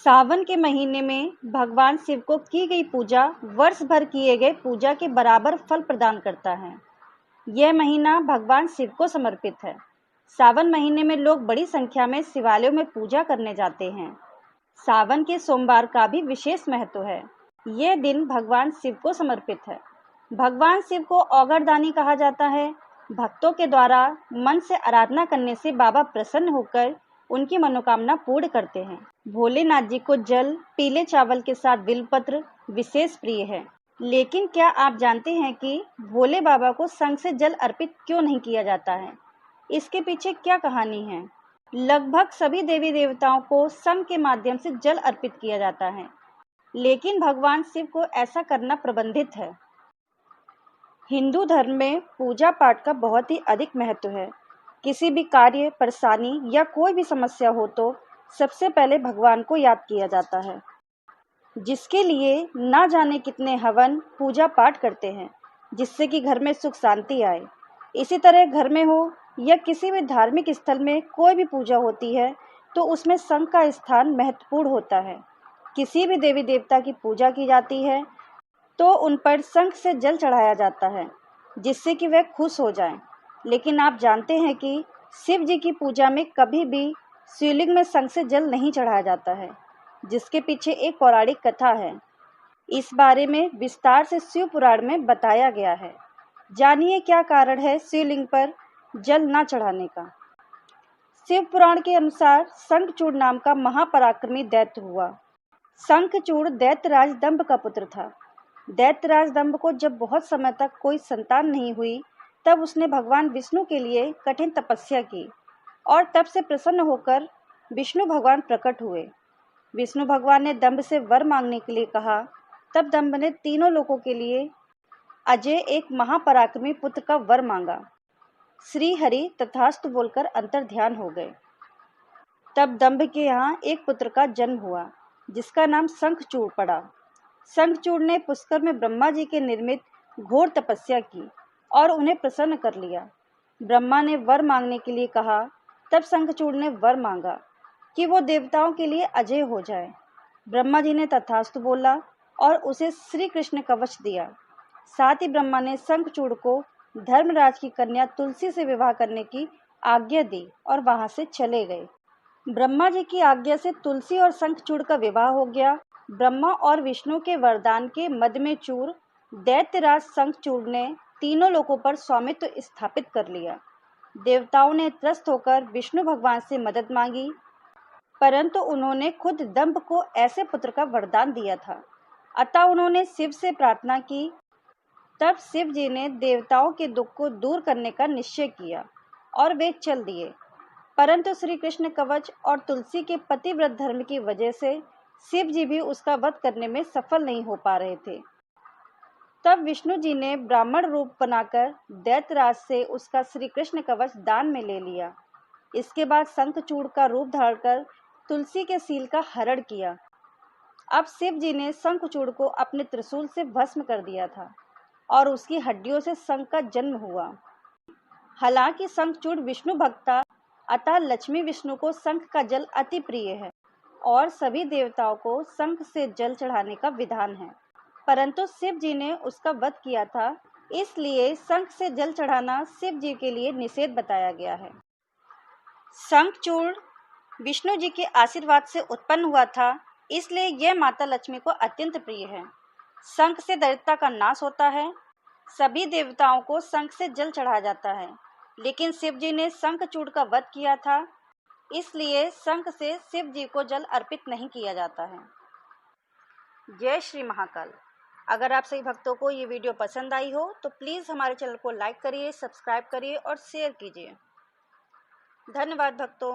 सावन के महीने में भगवान शिव को की गई पूजा वर्ष भर किए गए पूजा के बराबर फल प्रदान करता है। यह महीना भगवान शिव को समर्पित है। सावन महीने में लोग बड़ी संख्या में शिवालयों में पूजा करने जाते हैं। सावन के सोमवार का भी विशेष महत्व है। यह दिन भगवान शिव को समर्पित है। भगवान शिव को औगरदानी कहा जाता है। भक्तों के द्वारा मन से आराधना करने से बाबा प्रसन्न होकर उनकी मनोकामना पूर्ण करते हैं। भोलेनाथ जी को जल, पीले चावल के साथ बिलपत्र विशेष प्रिय है। लेकिन क्या आप जानते हैं कि भोले बाबा को संग से जल अर्पित क्यों नहीं किया जाता है? इसके पीछे क्या कहानी है? लगभग सभी देवी देवताओं को संग के माध्यम से जल अर्पित किया जाता है, लेकिन भगवान शिव को ऐसा करना प्रतिबंधित है। हिंदू धर्म में पूजा पाठ का बहुत ही अधिक महत्व है। किसी भी कार्य, परेशानी या कोई भी समस्या हो तो सबसे पहले भगवान को याद किया जाता है, जिसके लिए ना जाने कितने हवन, पूजा पाठ करते हैं, जिससे कि घर में सुख शांति आए। इसी तरह घर में हो या किसी भी धार्मिक स्थल में कोई भी पूजा होती है तो उसमें शंख का स्थान महत्वपूर्ण होता है। किसी भी देवी देवता की पूजा की जाती है तो उन पर शंख से जल चढ़ाया जाता है, जिससे कि वह खुश हो जाएं। लेकिन आप जानते हैं कि शिव जी की पूजा में कभी भी शिवलिंग में शंख से जल नहीं चढ़ाया जाता है, जिसके पीछे एक पौराणिक कथा है। इस बारे में विस्तार से शिव पुराण में बताया गया है। जानिए क्या कारण है शिवलिंग पर जल न चढ़ाने का। शिव पुराण के अनुसार शंखचूड़ नाम का महापराक्रमी दैत्य हुआ। शंखचूड़ दैत्यराज दंभ का पुत्र था। दैत्यराज दंभ को जब बहुत समय तक कोई संतान नहीं हुई, तब उसने भगवान विष्णु के लिए कठिन तपस्या की और तब से प्रसन्न होकर विष्णु भगवान प्रकट हुए। विष्णु भगवान ने दंभ से वर मांगने के लिए कहा। तब दंभ ने तीनों लोगों के लिए अजय एक महापराक्रमी पुत्र का वर मांगा। श्री हरि तथास्तु बोलकर अंतर ध्यान हो गए। तब दंभ के यहाँ एक पुत्र का जन्म हुआ, जिसका नाम शंखचूड़ पड़ा। शंखचूड़ ने पुष्कर में ब्रह्मा जी के निर्मित घोर तपस्या की और उन्हें प्रसन्न कर लिया। ब्रह्मा ने वर मांगने के लिए कहा। तब शंखचूड़ ने वर मांगा कि वो देवताओं के लिए अजय हो जाए। ब्रह्मा जी ने तथास्तु बोला और उसे श्री कृष्ण कवच दिया। साथ ही ब्रह्मा ने शंखचूड़ को धर्मराज की कन्या तुलसी से विवाह करने की आज्ञा दी और वहां से चले गए। ब्रह्मा जी की आज्ञा से तुलसी और शंखचूड़ का विवाह हो गया। ब्रह्मा और विष्णु के वरदान के मद में चूर दैत्यराज शंखचूड़ ने तीनों लोकों पर स्वामित्व स्थापित कर लिया। देवताओं ने त्रस्त होकर विष्णु भगवान से मदद मांगी, परंतु उन्होंने खुद दंभ को ऐसे पुत्र का वरदान दिया था। अतः उन्होंने शिव से प्रार्थना की। तब शिव जी ने देवताओं के दुख को दूर करने का निश्चय किया और वे चल दिए। परंतु श्री कृष्ण कवच और तुलसी के पतिव्रत धर्म की वजह से शिव जी भी उसका वध करने में सफल नहीं हो पा रहे थे। तब विष्णु जी ने ब्राह्मण रूप बनाकर दैत्यराज से उसका श्री कृष्ण कवच दान में ले लिया। इसके बाद शंखचूड़ का रूप धारण कर तुलसी के सील का हरण किया। अब शिव जी ने शंखचूड़ को अपने त्रिशूल से भस्म कर दिया था और उसकी हड्डियों से शंख का जन्म हुआ। हालांकि शंखचूड़ विष्णु भक्त था, अतः लक्ष्मी विष्णु को शंख का जल अति प्रिय है और सभी देवताओं को शंख से जल चढ़ाने का विधान है। परंतु शिव जी ने उसका वध किया था, इसलिए शंख से जल चढ़ाना शिव जी के लिए निषेध बताया गया है। शंखचूड़ विष्णु जी के आशीर्वाद से उत्पन्न हुआ था, इसलिए यह माता लक्ष्मी को अत्यंत प्रिय है। शंख से दरिद्रता का नाश होता है। सभी देवताओं को शंख से जल चढ़ाया जाता है, लेकिन शिव जी ने शंखचूड़ का वध किया था, इसलिए शंख से शिव जी को जल अर्पित नहीं किया जाता है। जय श्री महाकाल। अगर आप सभी भक्तों को ये वीडियो पसंद आई हो तो प्लीज़ हमारे चैनल को लाइक करिए, सब्सक्राइब करिए और शेयर कीजिए। धन्यवाद भक्तों।